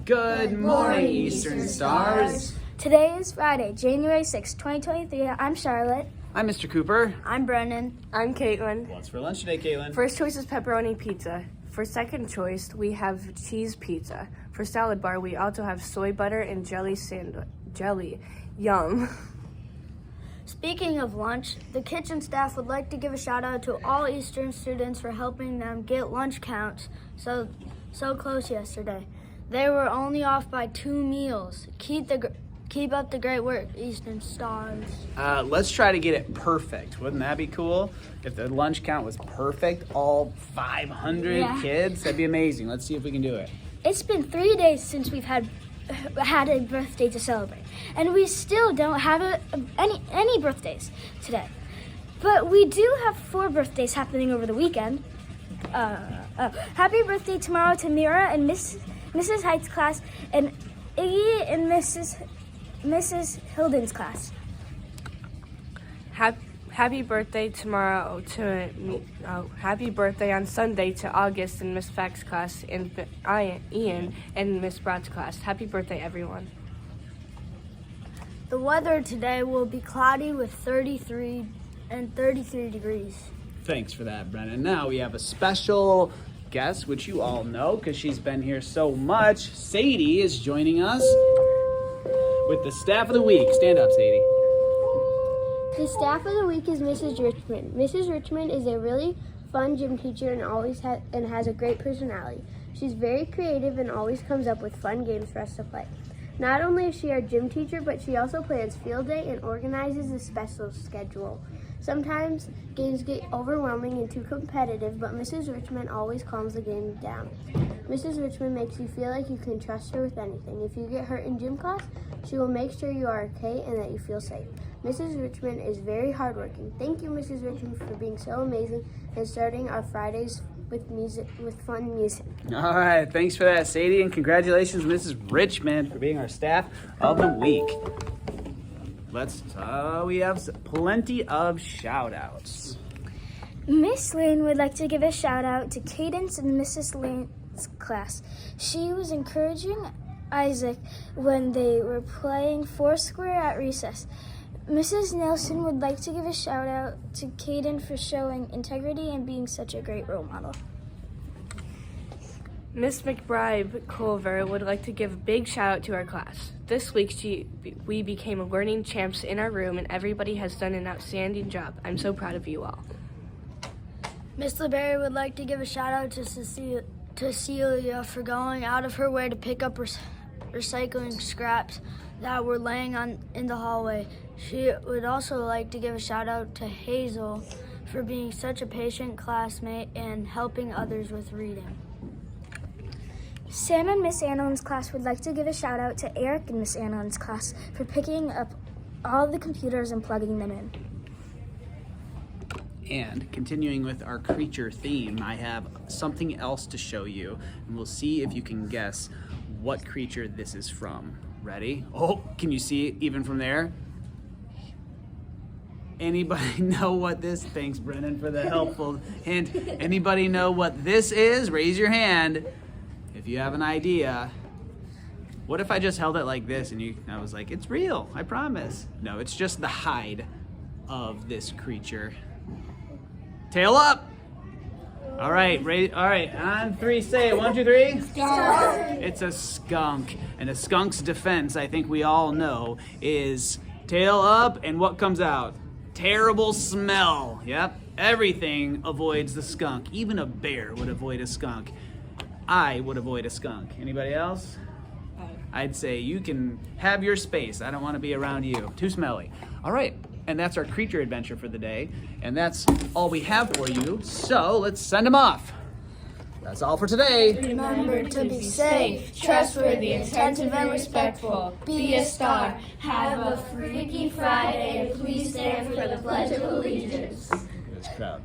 Good morning, Eastern Stars. Today is Friday, January 6, 2023. I'm Charlotte. I'm Mr. Cooper. I'm Brennan. I'm Caitlin. What's for lunch today, Caitlin? First choice is pepperoni pizza. For second choice, we have cheese pizza. For salad bar, we also have soy butter and jelly. Yum. Speaking of lunch, the kitchen staff would like to give a shout out to all Eastern students for helping them get lunch counts so close yesterday. They were only off by 2 meals. Keep up the great work, Eastern Stars. Let's try to get it perfect. Wouldn't that be cool? If the lunch count was perfect, all 500 kids, that'd be amazing. Let's see if we can do it. It's been 3 days since we've had a birthday to celebrate, and we still don't have any birthdays today. But we do have 4 birthdays happening over the weekend. Happy birthday tomorrow to Mira and Mrs. Height's class, and Iggy and Mrs. Hilden's class. Happy birthday tomorrow to me. Happy birthday on Sunday to August and Miss Fack's class, and Ian and Miss Broad's class. Happy birthday, everyone. The weather today will be cloudy with 33 degrees. Thanks for that, Brennan. Now we have a special guest, which you all know because she's been here so much. Sadie is joining us with the staff of the week. Stand up, Sadie. The staff of the week is Mrs. Richmond. Mrs. Richmond is a really fun gym teacher and has a great personality. She's very creative and always comes up with fun games for us to play. Not only is she our gym teacher, but she also plans field day and organizes a special schedule. Sometimes games get overwhelming and too competitive, but Mrs. Richmond always calms the game down. Mrs. Richmond makes you feel like you can trust her with anything. If you get hurt in gym class, she will make sure you are okay and that you feel safe. Mrs. Richmond is very hardworking. Thank you, Mrs. Richmond, for being so amazing and starting our Fridays with fun music. All right, thanks for that, Sadie, and congratulations, Mrs. Richmond, for being our staff of the week. We have plenty of shout-outs. Miss Lane would like to give a shout out to Cadence and Mrs. Lane's class. She was encouraging Isaac when they were playing Foursquare at recess. Mrs. Nelson would like to give a shout out to Caden for showing integrity and being such a great role model. Miss McBride Culver would like to give a big shout out to our class. This week we became learning champs in our room, and everybody has done an outstanding job. I'm so proud of you all. Miss LeBerry would like to give a shout out to Celia for going out of her way to pick up recycling scraps that were laying in the hallway. She would also like to give a shout out to Hazel for being such a patient classmate and helping others with reading. Sam and Miss Annalyn's class would like to give a shout out to Eric and Miss Annalyn's class for picking up all the computers and plugging them in. And continuing with our creature theme, I have something else to show you, and we'll see if you can guess what creature this is from. Ready? Oh, can you see it even from there? Anybody know what this? Thanks, Brennan, for the helpful hint. Anybody know what this is? Raise your hand if you have an idea. What if I just held it like this and I was like, it's real, I promise. No, it's just the hide of this creature. Tail up. All right, on 3, say it. 1, 2, 3. Skunk. It's a skunk. And a skunk's defense, I think we all know, is tail up, and what comes out? Terrible smell. Yep, everything avoids the skunk. Even a bear would avoid a skunk. I would avoid a skunk. Anybody else? I'd say you can have your space. I don't want to be around you. Too smelly. All right. And that's our creature adventure for the day. And that's all we have for you. So let's send them off. That's all for today. Remember to be safe, trustworthy, attentive, and respectful. Be a star. Have a freaky Friday, and please stand for the Pledge of Allegiance. That's crowd.